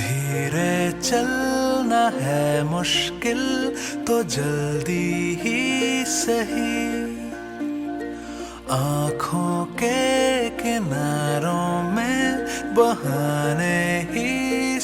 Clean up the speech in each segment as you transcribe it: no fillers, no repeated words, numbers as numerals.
धीरे चलना है मुश्किल तो जल्दी ही सही, आँखों के किनारों में बहाने ही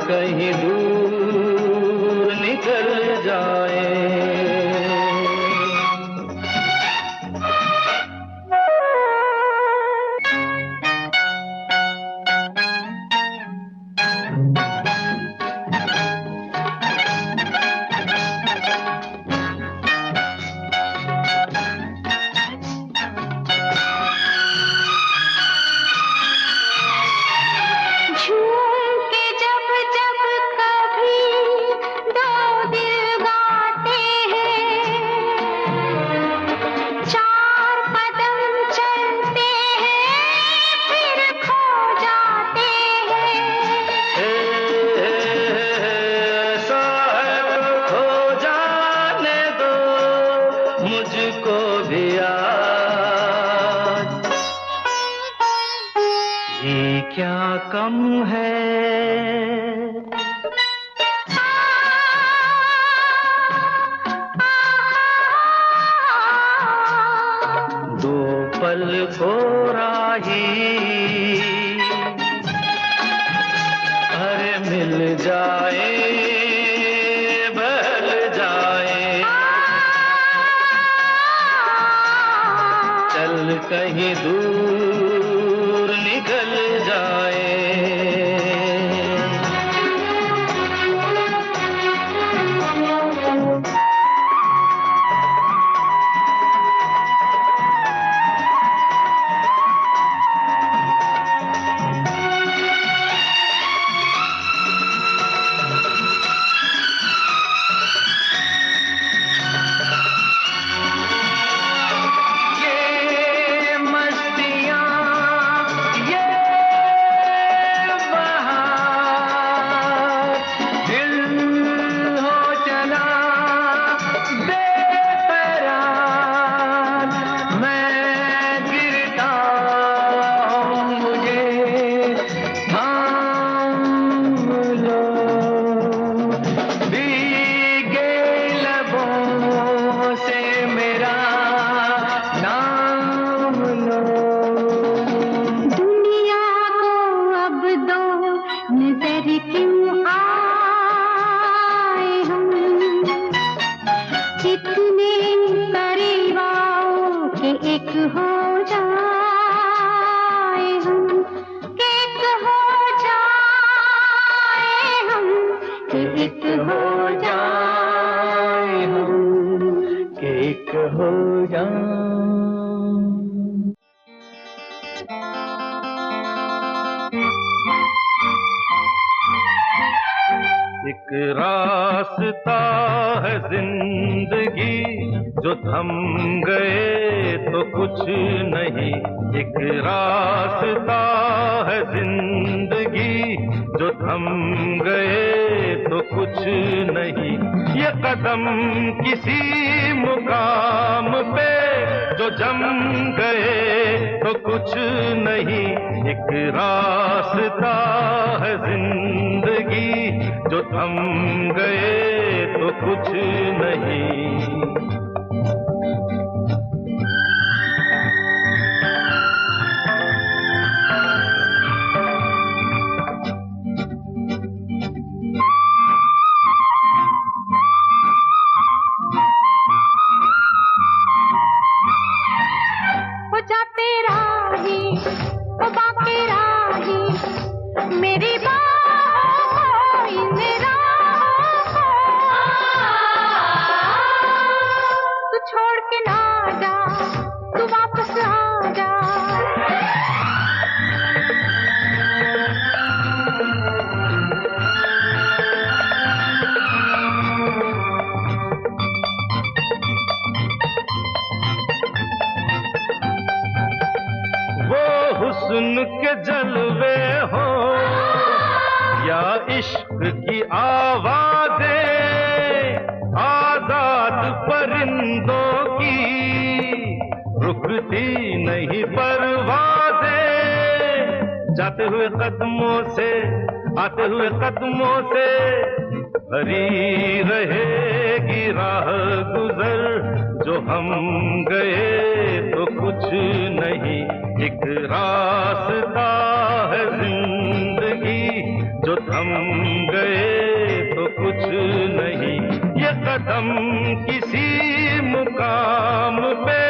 कहीं दूर निकल जाए। मुझको भी आज ये क्या कम है। दो पल को राही अरे मिल जाए बहल जाए। चल कहीं दूर निकल जाए। एक हो जाए हम, एक हो जाए हम, एक हो जाए हम, एक हो जाए। एक रास्ता है जिंदगी जो थम गए तो कुछ नहीं। एक रास्ता है जिंदगी जो थम गए तो कुछ नहीं। ये कदम किसी मुकाम पे जो जम गए तो कुछ नहीं। एक रास्ता है जिंदगी जो थम गए तो कुछ नहीं। हो जाते राही, हो बाके राही, मेरी तू छोड़ के ना जा, तू वापस आ जा। वो हुस्न के जलवे हो या इश्क की आवाज़ें, आजाद परिंदों की रुकती नहीं परवाज़ें। जाते हुए कदमों से, आते हुए कदमों से भरी रहेगी राह गुजर। जो हम गए तो कुछ नहीं। एक रास्ता है जिंदगी जो थम कदम किसी मुकाम पे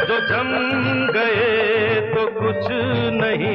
जो जम गए तो कुछ नहीं।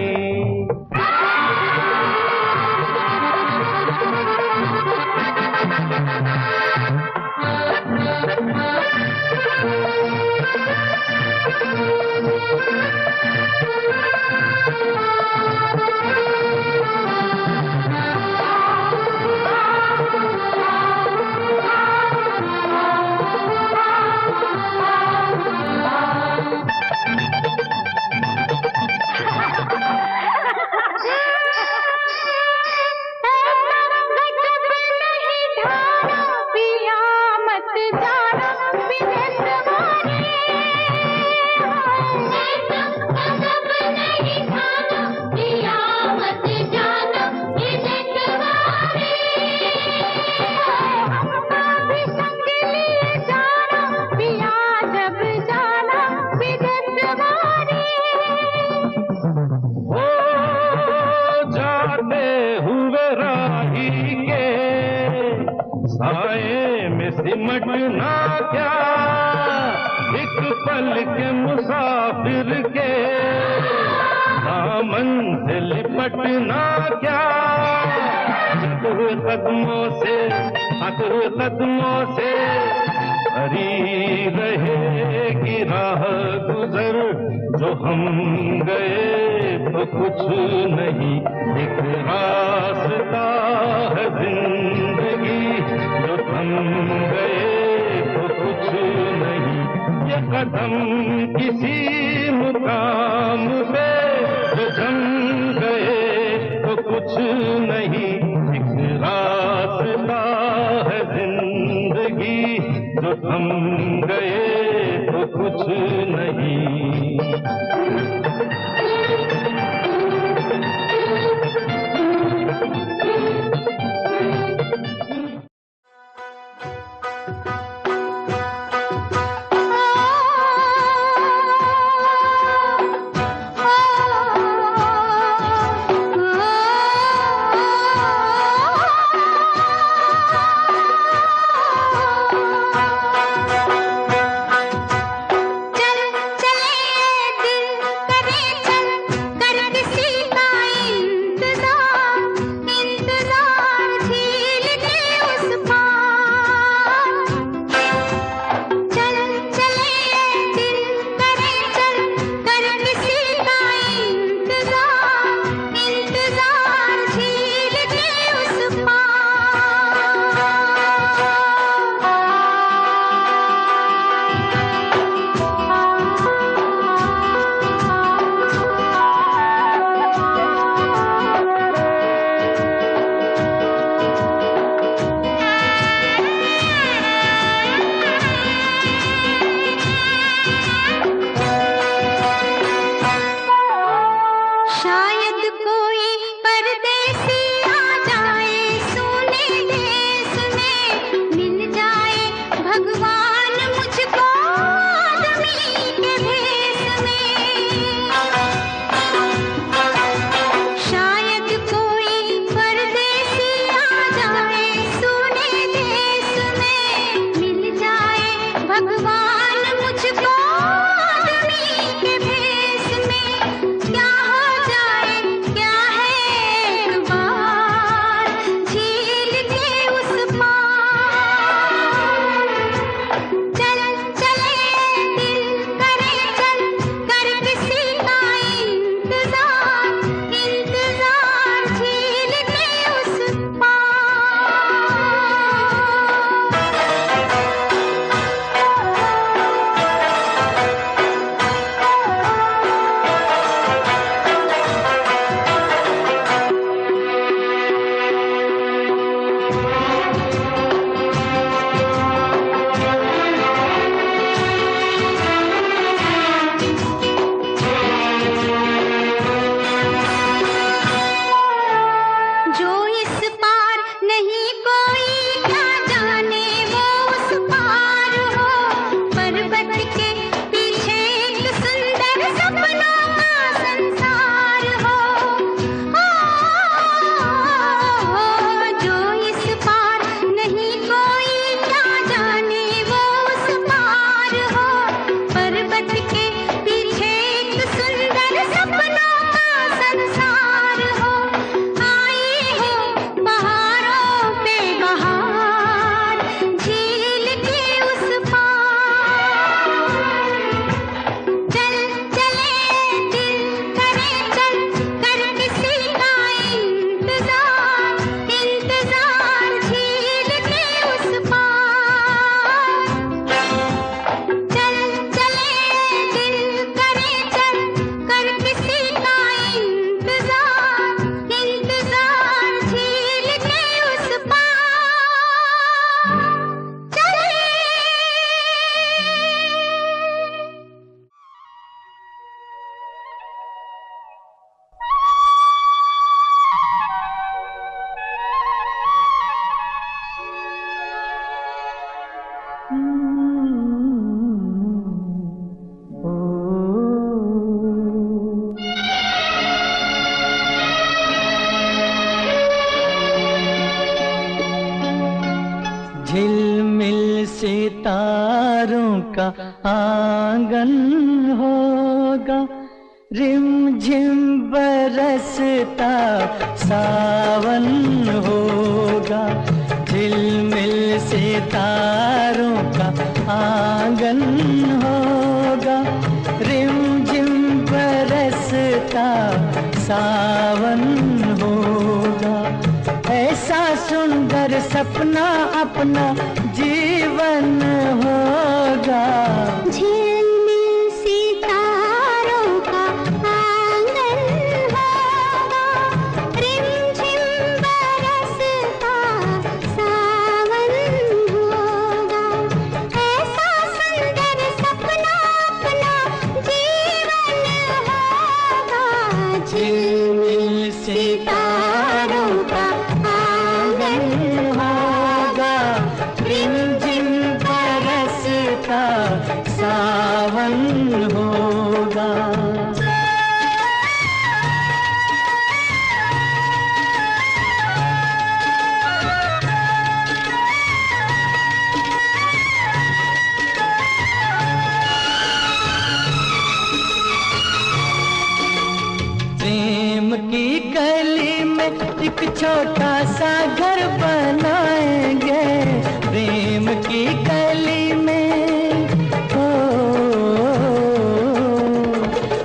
साए में सिमटना क्या एक पल के मुसाफिर के दामन से लिपटना क्या कदमों से हरी रहेगी राह गुजर जो हम गए तो कुछ नहीं एक रास्ता है जिंदगी जो थम गए तो कुछ नहीं ये कदम किसी मुकाम पे जो जम गए तो कुछ नहीं एक रास्ता है जिंदगी जो थम गए तो कुछ नहीं। झिलमिल सितारों का आंगन होगा, रिमझिम बरसता सावन होगा। झिलमिल सितारों का आंगन होगा, रिमझिम बरसता सावन होगा। ऐसा सुंदर सपना अपना जीवन होगा। झिलमिल सितारों का आंगन होगा, रिमझिम बरसता सावन होगा। ऐसा सुंदर सपना अपना जीवन होगा। झिलमिल सितारों का होगा, रिमझिम बरसता सावन होगा। प्रेम की गली में एक छोटा सा घर बनाएंगे, प्रेम की गली में, ओ,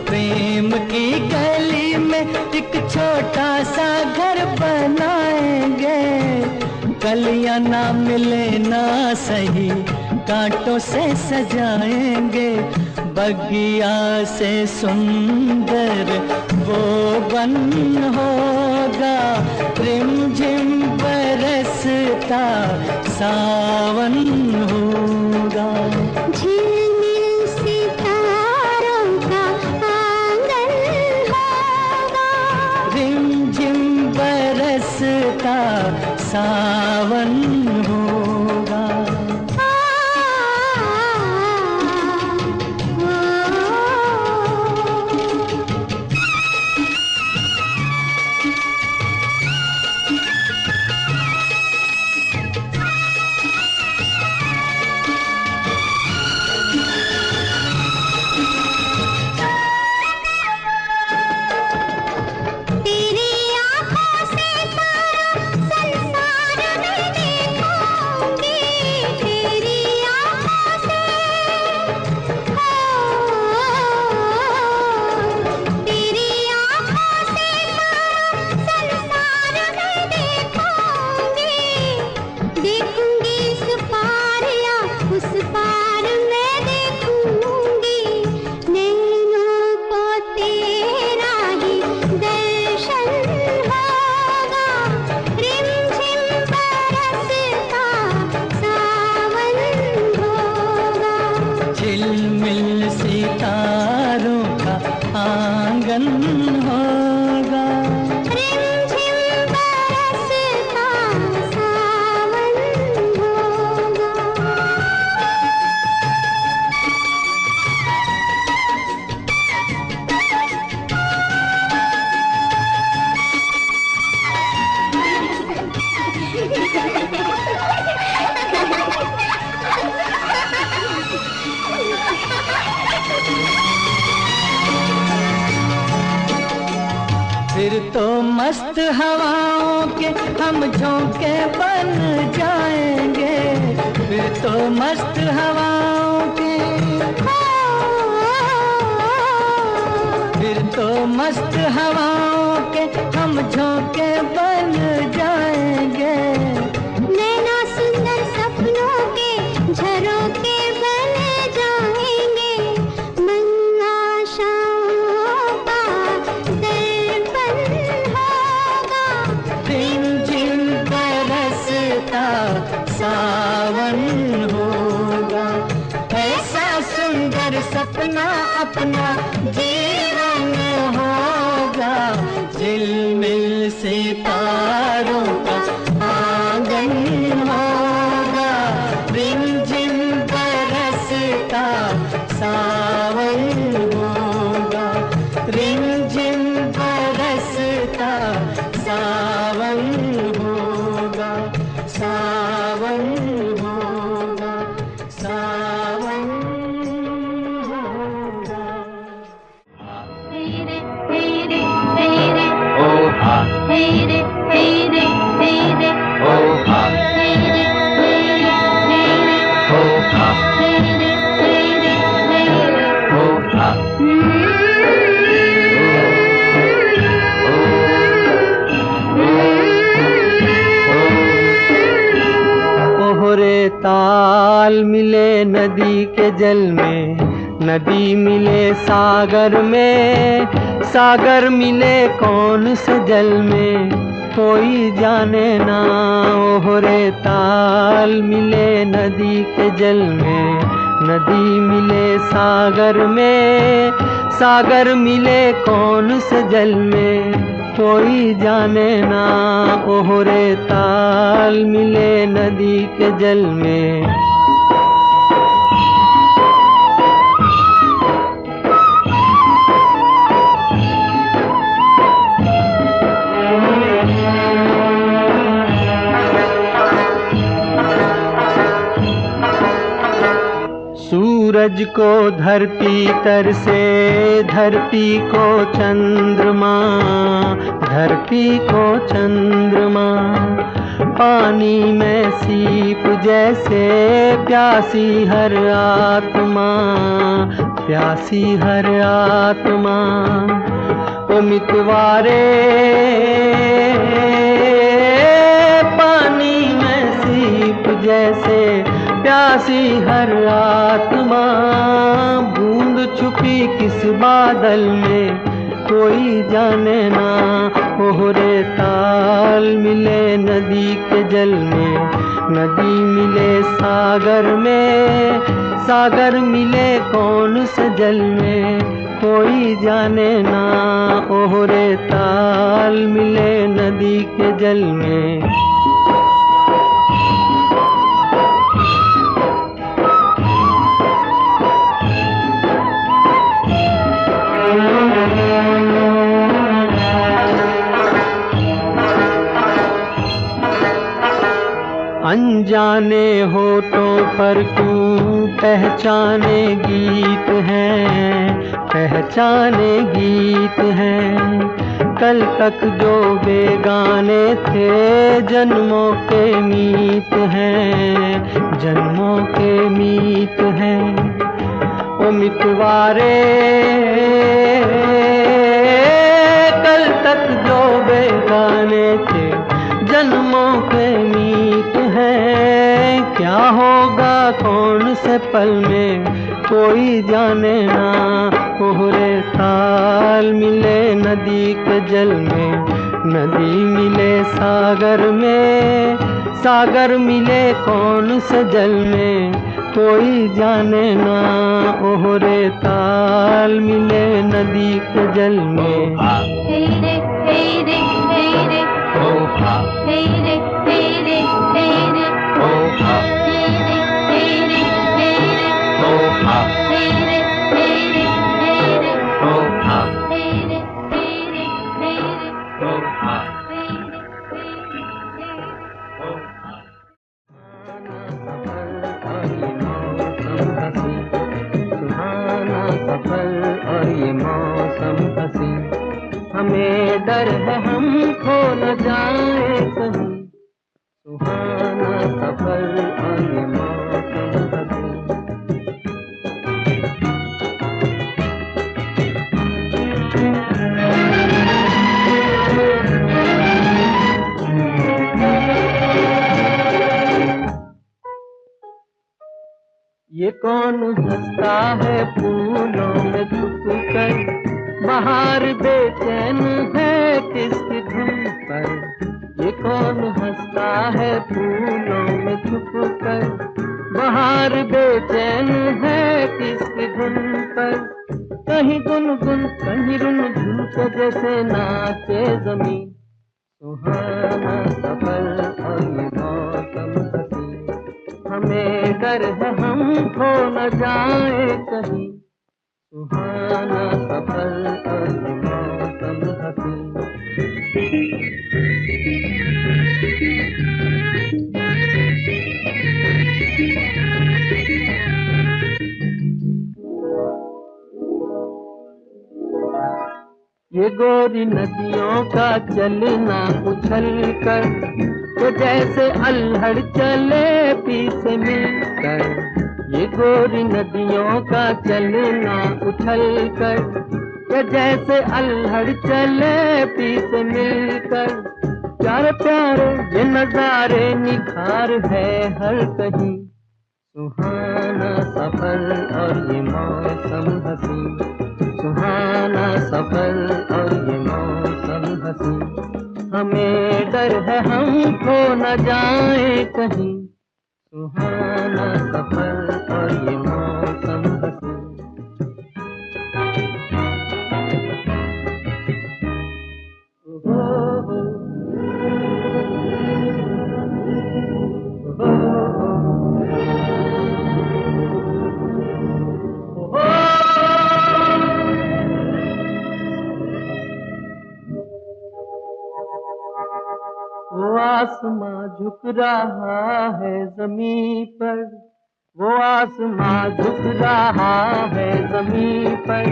प्रेम की गली में एक छोटा सा घर बनाएंगे। कलियां ना मिले ना सही, कांटों से सजाएंगे। बगिया से सुंदर वो बन होगा, रिमझिम बरसता सावन होगा। झिलमिल सितारों का आंगन होगा, रिमझिम बरसता सावन होगा। झिलमिल सितारों का आंगन होगा, रिमझिम बरसता सावन होगा। फिर तो मस्त हवाओं के हम झोंके बन जाएंगे। फिर तो मस्त हवाओं के, फिर तो मस्त हवाओं के हम झोंके बन जाएंगे। नैना सुंदर सपनों के झरोखे बन जाएंगे। मन आशाओं का दर्पण होगा, रिमझिम बरसता सावन होगा। ऐसा सुंदर सपना अपना जीवन होगा। झिलमिल सितारों का आंगन होगा, रिमझिम बरसता सावन होगा, रिमझिम बरसता सावन होगा, सावन होगा, सावन होगा। तेरे तेरे तेरे ओ हा, तेरे तेरे तेरे ओ हा, तेरे तेरे तेरे ओ हा, तेरे तेरे तेरे ओ हा। ओहरे ताल मिले नदी के जल में, नदी मिले सागर में, सागर मिले कौन से जल में कोई जाने ना। ओहरे ताल मिले नदी के जल में, नदी मिले सागर में, सागर मिले कौन से जल में कोई जाने ना। ओहरे ताल मिले नदी के जल में। सूरज को धरती तर से, धरती को चंद्रमा, धरती को चंद्रमा, पानी में सीप जैसे प्यासी हर आत्मा, प्यासी हर आत्मा। ओ मितवारे पानी में सीप जैसे प्यासी हर आत्मा, बूंद छुपी किस बादल में कोई जाने ना। ओहरे ताल मिले नदी के जल में, नदी मिले सागर में, सागर मिले कौन से जल में कोई जाने ना। ओहरे ताल मिले नदी के जल में। अनजाने होठों पर क्यों पहचाने गीत हैं, पहचाने गीत हैं। कल तक जो बेगाने थे जन्मों के मीत हैं, जन्मों के मीत हैं। ओ मितवारे कल तक जो बेगाने थे जन्मों के मीत हैं। क्या होगा कौन से पल में कोई जाने ना। ओहरे ताल मिले नदी के जल में, नदी मिले सागर में, सागर मिले कौन से जल में कोई जाने ना। ओहरे ताल मिले नदी के जल में। तेरे तेरे तेरे ओ हा, तेरे तेरे तेरे ओ हा, तेरे तेरे तेरे ओ हा, तेरे तेरे तेरे ओ हा, तेरे तेरे तेरे ओ हा, तेरे तेरे तेरे ओ हा। सुहाना सफर और ये मौसम हंसी, हमें डर है हम खो न जाए कहीं। सुहाना सफर और ये मौसम हंसी। ये कौन हंसता है फूलों में छुप कर, बाहर बेचैन है किसकी धुन पर। ये कौन हंसता है फूलों में छुप कर, बाहर बेचैन है किसकी धुन पर। कहीं गुनगुन कहीं रुनझुन को जैसे नाचे ज़मीं। सुहाना सफर और ये मौसम हंसी, हमें डर है हम खो न जाए कहीं, सुहाना सफर और ये मौसम हसी। ये गोरी नदियों का चलना उछल कर, तो जैसे अल्हड़ चले पीछे मिलकर। ये गोरी नदियों का चलना उछल कर, तो जैसे अल्हड़ चले पीछे मिलकर। प्यारे प्यारे ये नजारे निखार है हर कहीं, सुहाना सफर और ये मौसम हसी, सुहाना सफर और ये मौसम हसी। हमें डर है हम खो न जाए कहीं, सुहाना सफर और ये मौसम हसी। वो आसमां झुक रहा है ज़मीं पर, वो आसमां झुक रहा है ज़मीं पर।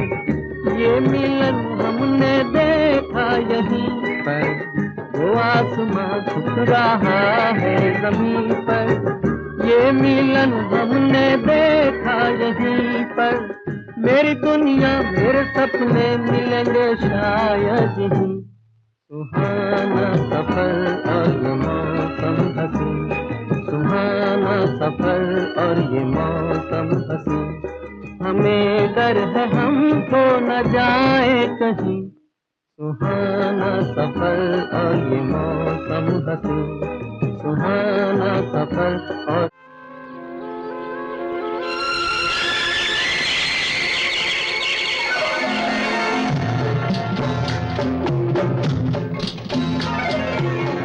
ये मिलन हमने देखा यहीं पर, वो आसमां झुक रहा है ज़मीं पर। ये मिलन हमने देखा यहीं पर। मेरी दुनिया मेरे सपने मिलेंगे शायद यहीं, सुहाना सफर और ये मौसम हसी, सुहाना सफर और ये मौसम हसी। हमें डर है हम खो न जाए कहीं, सुहाना सफर और ये मौसम हसी, सुहाना सफर और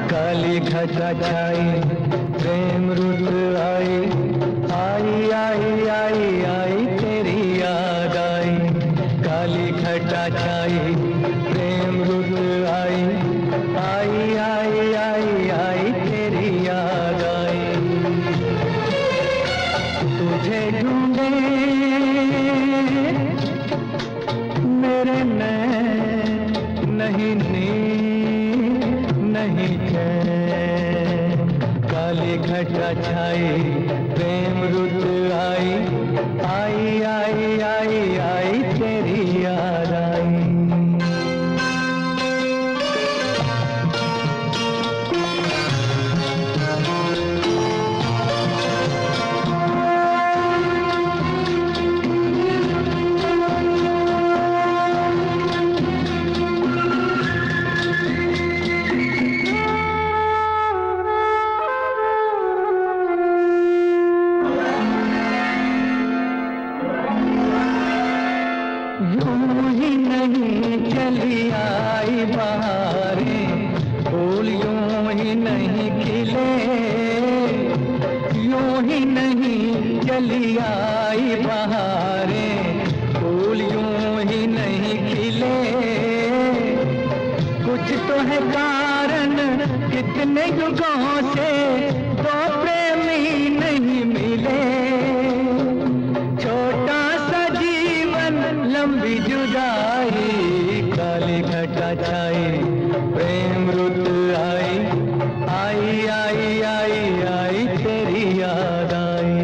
काली घटा छाई प्रेम रुत आई, आई आई आई आई तेरी याद आई। काली घटा छाई प्रेम रुत आई, आई आई आई आई तेरी याद आई। तुझे ढूंढे मेरे नैन नहीं नींद नहीं चैन। काली घटा छाई प्रेम रुत आई, आई आई आई आई तेरी याद आई। यूं ही नहीं चली आई बहारें, फूल यूं ही नहीं खिले। यूं ही नहीं चली आई बहारें, फूल यूं ही नहीं खिले। कुछ तो है कारण कितने युगों से दो प्रेमी नहीं मिले। छोटा सा जीवन लंबी जुदाई, काली घटा छाई प्रेम रुत आई, आई आई आई आई तेरी याद आई।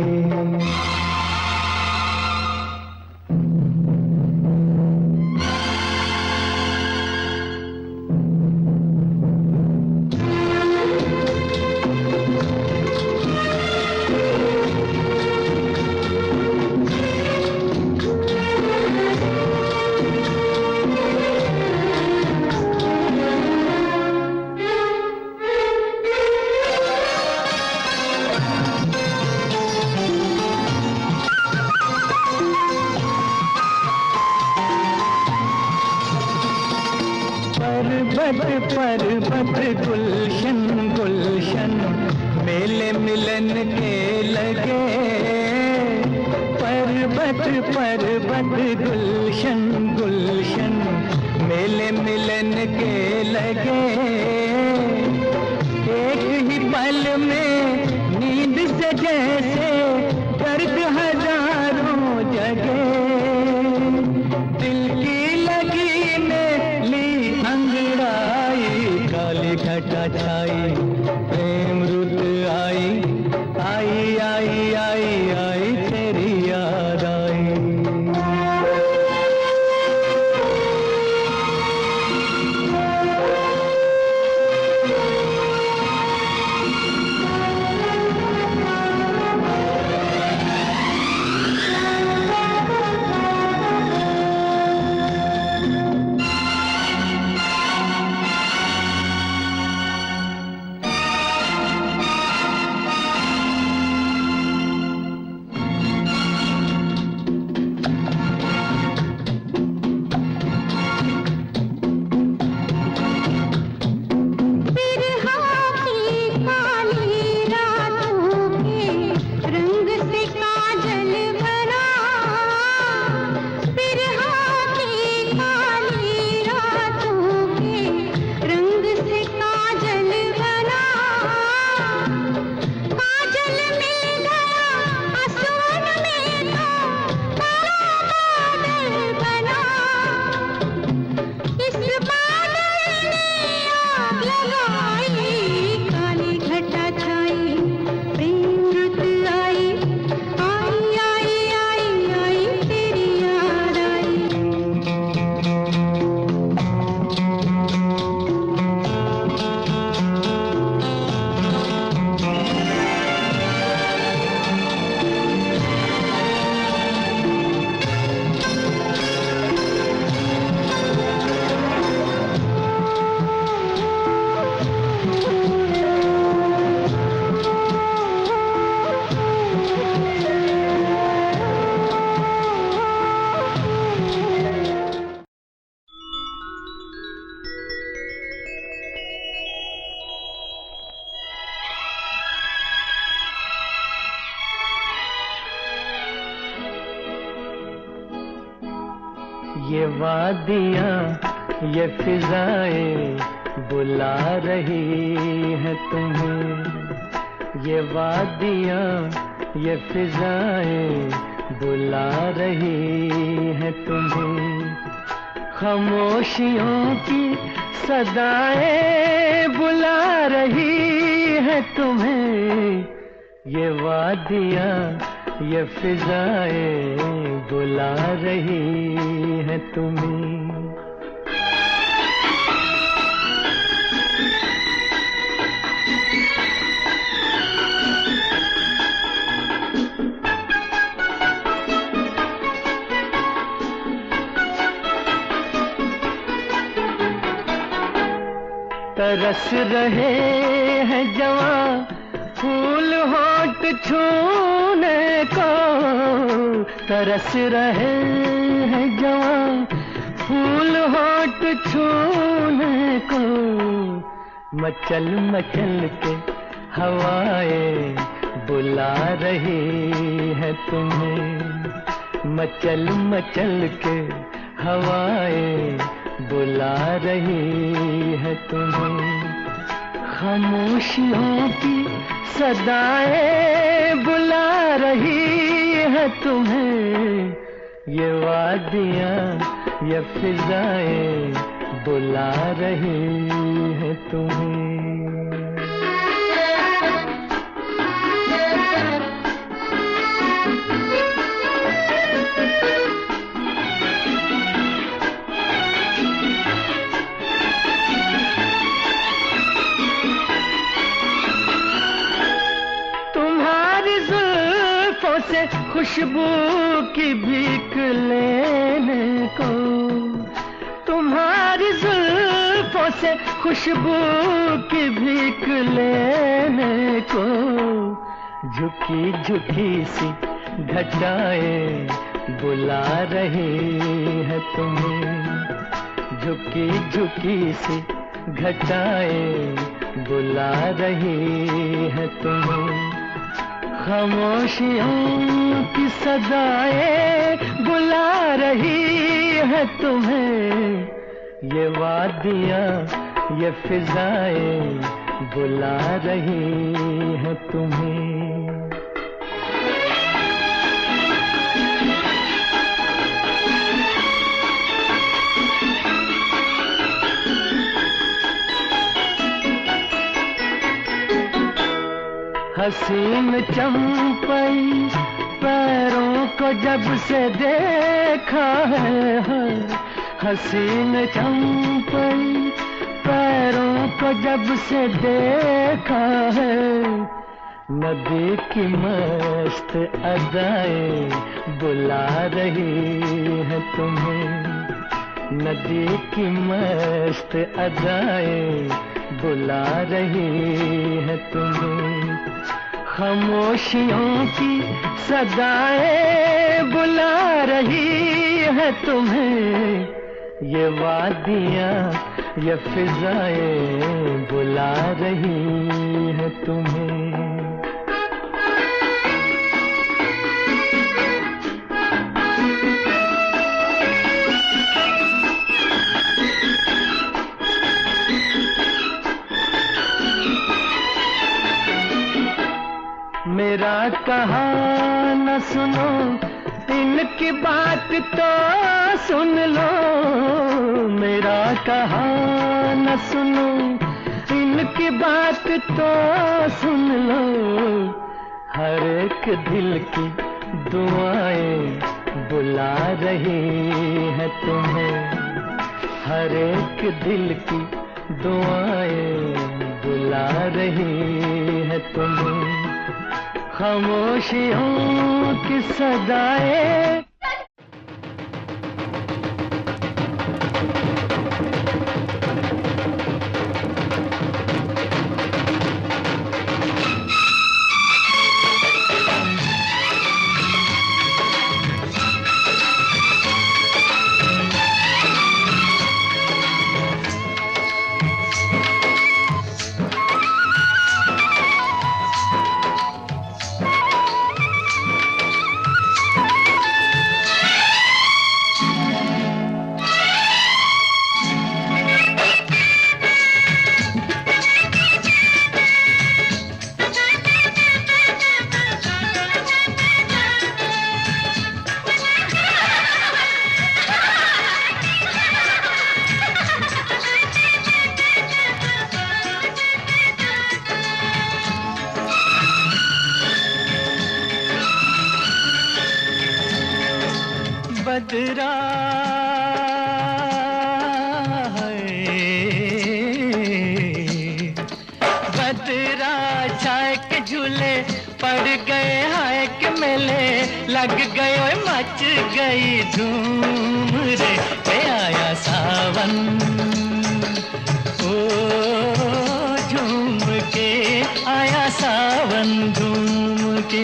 पर्वत पर्वत गुलशन गुलशन मेले मिलन के लगे पर्वत पर्वत गुलशन गुलशन, मेले मिलन के लगे एक ही पल में नींद से जैसे दर्द हजारों जगह, दिल की लगी ने ली अंगड़ाई, काली घटा छाई प्रेम रुत आई, आई आई आई आई तेरी याद आई। ये वादियाँ ये फिजाएं बुला रही है तुम्हें, ये वादियाँ ये फिजाएं बुला रही है तुम्हें, खामोशियों की सदाएं बुला रही है तुम्हें, ये वादियाँ ये फिजाएं बुला रही है तुम्हें। तरस रहे हैं जवां फूल होठ छूने को, तरस रहे हैं जवां फूल होठ छूने को, मचल मचल के हवाएं बुला रही है तुम्हें, मचल मचल के हवाएं बुला रही है तुम्हें, खामोशियों की सदाएं बुला रही है तुम्हें, ये वादियाँ ये फिजाएं बुला रही है तुम्हें। से खुशबू की भीख लेने को, तुम्हारी जुल्फों से खुशबू की भीख लेने को, झुकी झुकी सी घटाएं बुला रही है तुम्हें, झुकी झुकी सी घटाएं बुला रही है तुम्हें। खामोशियों की सदाएं बुला रही है तुम्हें। ये वादियाँ ये फिजाएं बुला रही है तुम्हें। हसीन चंपई पैरों को जब से देखा है, हसीन चंपई पैरों को जब से देखा है। नदी की मस्त अदाएं बुला रही है तुम्हें। नदी की मस्त अदाएं बुला रही है तुम्हें। खामोशियों की सदाएं बुला रही है तुम्हें। ये वादियाँ ये फिजाएं बुला रही है तुम्हें। मेरा कहा न सुनो इनकी बात तो सुन लो। मेरा कहा न सुनो इनकी बात तो सुन लो। हर एक दिल की दुआएं बुला रही है तुम्हें। हर एक दिल की दुआएं बुला रही है तुम्हें। खामोशियों की सदाएं। बदरा बदरा छाए के झूले पड़ गए हाय के मेले लग गए ओए मच गई धूम रे आया सावन ओ झूम के आया सावन झूम के।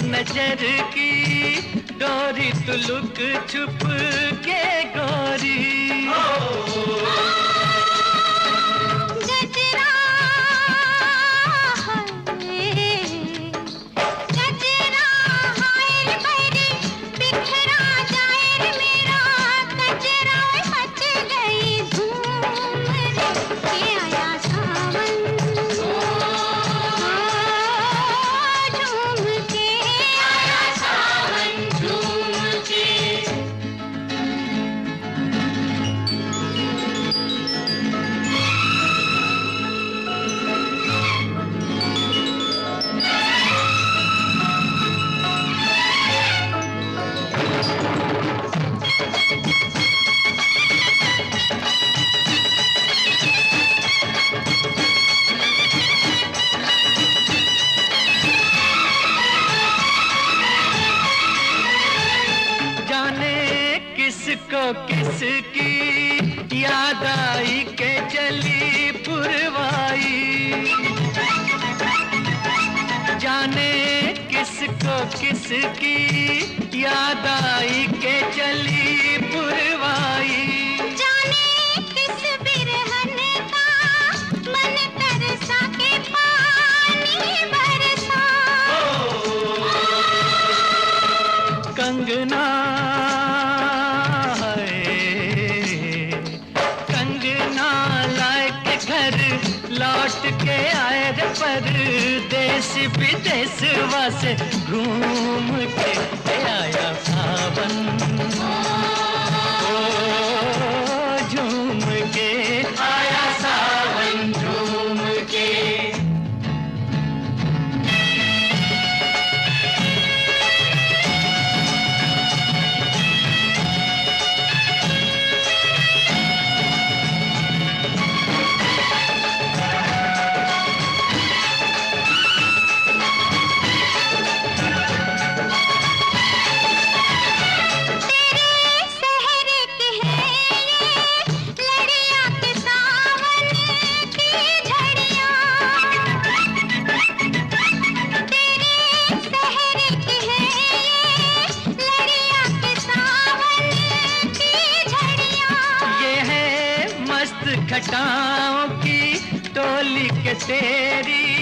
नजर की डोरी तू लुक छुप के गोरी गजरा हाय गजरा हाय रे बिखरा किसकी याद आई के चली पुरवाई, जाने किसको किसकी याद आई के चली पुरवाई। जाने किस बिरहन का मन तरसा के पानी बरसा। कंगना लौट के आए रे परदेश विदेशवा से घूम के आया सावन, ओ झूम के आया सावन झूम के। घटाओं की टोली के तेरी